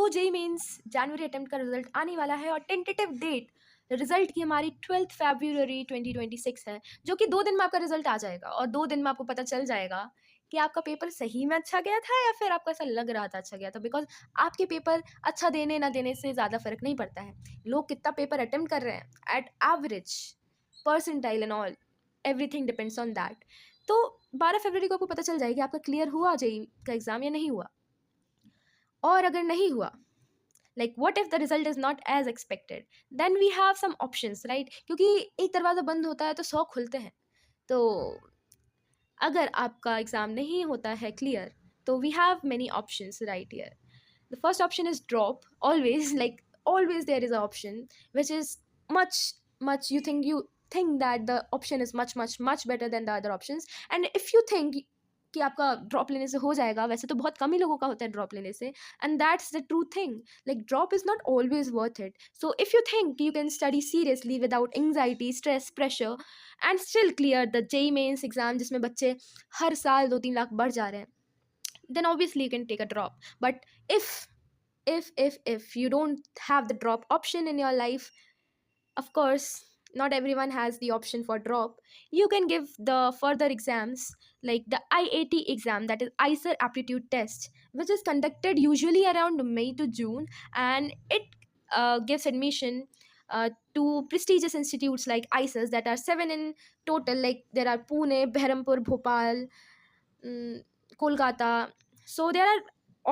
तो JEE mains जनवरी attempt का result आने वाला है और टेंटेटिव डेट रिजल्ट की हमारी 12 फरवरी 2026 है, जो कि 2 दिन में आपका रिजल्ट आ जाएगा और 2 दिन में आपको पता चल जाएगा कि आपका पेपर सही में अच्छा गया था या फिर आपको ऐसा लग रहा था अच्छा गया था। बिकॉज आपके पेपर अच्छा देने ना देने से ज़्यादा फर्क नहीं पड़ता है, लोग कितना पेपर अटेम्प्ट कर रहे हैं at average percentile and all, everything depends on that. तो 12 फरवरी को आपको पता चल जाएगा आपका क्लियर हुआ जेई का एग्ज़ाम या नहीं हुआ। और अगर नहीं हुआ, like what if the result is not as expected, then we have some options, right? क्योंकि एक दरवाज़ा बंद होता है तो 100 खुलते हैं। तो अगर आपका एग्ज़ाम नहीं होता है क्लियर, तो we have many options right here. The first option is drop. Always, like always there is an option which is much you think that the option is much better than the other options, and if you think कि आपका drop लेने से हो जाएगा, वैसे तो बहुत कम ही लोगों का होता है ड्रॉप लेने से, and that's the true thing, like drop is not always worth it. So if you think you can study seriously without anxiety, stress, pressure and still clear the JEE mains exam, जिसमें बच्चे हर साल 2-3 लाख बढ़ जा रहे हैं, then obviously you can take a drop. But if you don't have the drop option in your life, of course not everyone has the option for drop. You can give the further exams like the IAT exam, that is ICER aptitude test, which is conducted usually around May to June, and it gives admission to prestigious institutes like ICERs that are 7 in total. Like there are Pune, Behrampur, Bhopal, Kolkata. So there are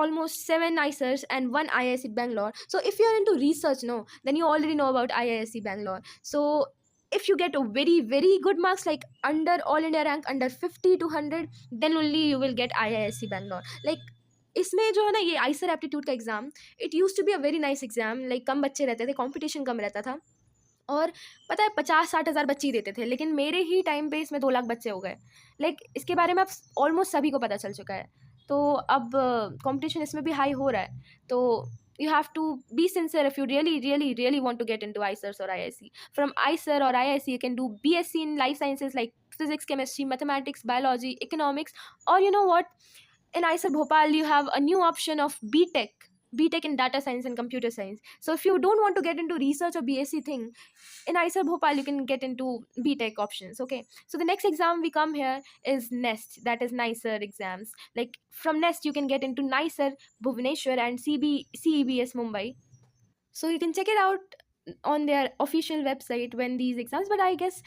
almost 7 ICERs and 1 IISc Bangalore. So if you are into research, no, then you already know about IISc Bangalore. So if you get a very good marks, like under all India rank under 50 to 100, then only you will get IISc Bangalore. Like इसमें जो है ना ये IISER aptitude का exam, it use to be a very nice exam. Like कम बच्चे रहते थे, कंपटीशन कम रहता था, और पता है 50-60 हज़ार बच्चे ही देते थे. लेकिन मेरे ही टाइम पे इसमें 2 लाख बच्चे हो गए. लाइक इसके बारे में अब ऑलमोस्ट सभी को पता चल चुका है. तो अब कंपटीशन इसमें भी हाई हो रहा है. तो you have to be sincere if you really want to get into ICERs or IISc. From ICER or IISc, you can do BSc in life sciences like physics, chemistry, mathematics, biology, economics, or you know what? In ICER Bhopal, you have a new option of BTech in data science and computer science. So if you don't want to get into research or BSc thing, in ICER Bhopal, you can get into BTech options, okay? So the next exam we come here is NEST, that is NICER exams. Like from NEST, you can get into NICER Bhubaneswar and CEBS Mumbai. So you can check it out on their official website when these exams, but I guess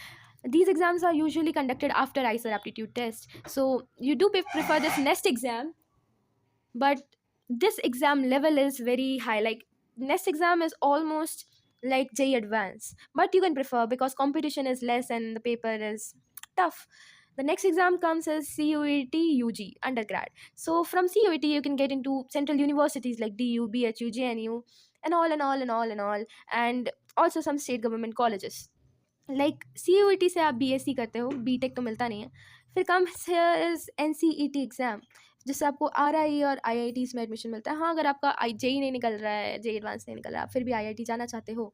these exams are usually conducted after ICER aptitude test. So you do prefer this NEST exam, but this exam level is very high. Like NEST exam is almost like JEE Advance, but you can prefer because competition is less and the paper is tough. The next exam comes as CUET UG undergrad. So from CUET you can get into central universities like DU, BHU, JNU, and all, and also some state government colleges. Like CUET से आप BSc करते हो, BTech तो मिलता नहीं है. फिर comes here is NCET exam, जिससे आपको RI और IITs में एडमिशन मिलता है. हाँ, अगर आपका JEE नहीं निकल रहा है, JEE एडवांस नहीं निकल रहा है, फिर भी IIT जाना चाहते हो,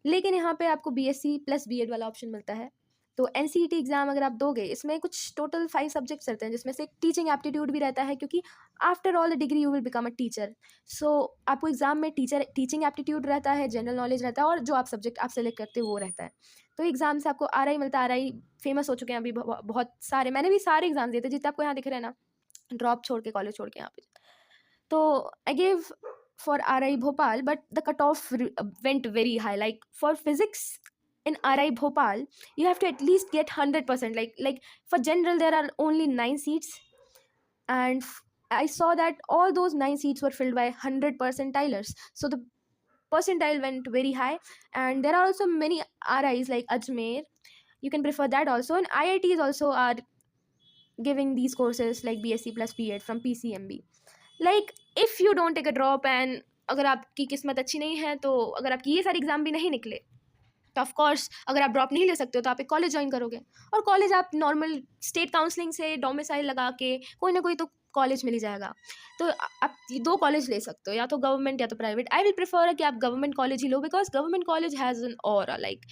लेकिन यहाँ पे आपको BSc प्लस B.Ed वाला ऑप्शन मिलता है. तो NCET एग्ज़ाम अगर आप दोगे, इसमें कुछ टोटल 5 सब्जेक्ट्स रहते हैं, जिसमें से टीचिंग एप्टीट्यूड भी रहता है, क्योंकि after all the degree you will become a teacher. So आपको एग्ज़ाम में टीचिंग एप्टीट्यूड रहता है, जनरल नॉलेज रहता है, और जो आप सब्जेक्ट आप सेलेक्ट करते हो वो रहता है. तो एग्ज़ाम से आपको RI मिलता है. RI फेमस हो चुके हैं अभी बहुत सारे. मैंने भी सारे एग्ज़ाम दिए थे जितने आपको यहाँ दिख रहे हैं ना, ड्रॉप छोड़ के, कॉलेज छोड़ के यहाँ पे. तो I gave for RI Bhopal, but the cutoff went very high. Like for physics in RI Bhopal, you have to at least get 100%. Like for general, there are only 9 seats, and I saw that all those 9 seats were filled by 100 percentilers. So the percentile went very high, and there are also many RIs like Ajmer. You can prefer that also, and IITs also are giving these courses like BSc plus B.Ed from PCMB. Like if you don't take a drop, and अगर आपकी किस्मत अच्छी नहीं है, तो अगर आपकी ये सारे एग्ज़ाम भी नहीं निकले, तो ऑफकोर्स अगर आप ड्रॉप नहीं ले सकते हो तो आप एक कॉलेज ज्वाइन करोगे. और कॉलेज आप नॉर्मल स्टेट काउंसलिंग से डोमिसाइल लगा के कोई ना कोई तो कॉलेज मिल ही जाएगा. तो आप 2 कॉलेज ले सकते हो, या तो गवर्नमेंट या तो प्राइवेट. आई विल प्रेफर कि आप गवर्नमेंट कॉलेज ही लो, because government college has an aura. Like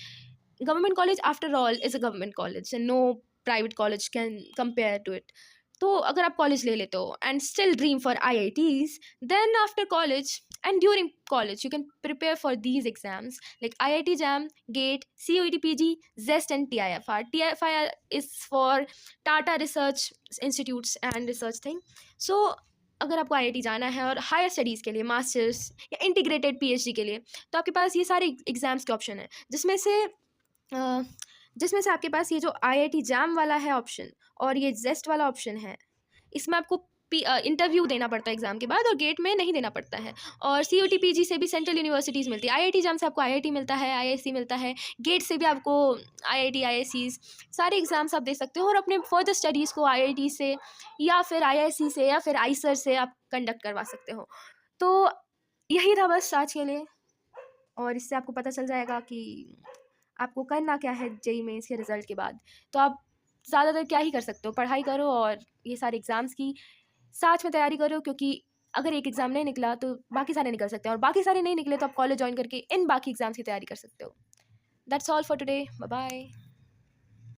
government college after all is a government college, and no private college can compare to it. तो अगर आप कॉलेज ले लेते हो and still dream for IITs, then after college And during college, you can prepare for these exams like IIT JAM, GATE, COET PG, ZEST, and TIFR. TIFR is for Tata Research Institutes and Research thing. So अगर आपको IIT जाना है और higher studies के लिए, masters या integrated PhD के लिए, तो आपके पास ये सारे एग्जाम्स के ऑप्शन है, जिसमें से आपके पास ये जो IIT JAM वाला है ऑप्शन और ये ZEST वाला ऑप्शन है, इसमें आपको इंटरव्यू देना पड़ता है एग्जाम के बाद, और गेट में नहीं देना पड़ता है। और COT PG से भी सेंट्रल यूनिवर्सिटीज़ मिलती है, IIT JAM से आपको IIT मिलता है, IISc मिलता है, गेट से भी आपको IIT IIScs सारे एग्जाम्स आप दे सकते हो, और अपने फर्दर स्टडीज़ को IIT से या फिर IISc से या फिर आइसर से आप कंडक्ट करवा सकते हो। तो यही था बस आज के लिए, और इससे आपको पता चल जाएगा कि आपको करना क्या है JEE मेंस के रिजल्ट के बाद। तो आप ज़्यादातर क्या ही कर सकते हो, पढ़ाई करो और ये सारे एग्ज़ाम्स की साथ में तैयारी करो, क्योंकि अगर एक एग्ज़ाम नहीं निकला तो बाकी सारे निकल सकते हैं, और बाकी सारे नहीं निकले तो आप कॉलेज ज्वाइन करके इन बाकी एग्ज़ाम्स की तैयारी कर सकते हो। That's all for today, bye bye.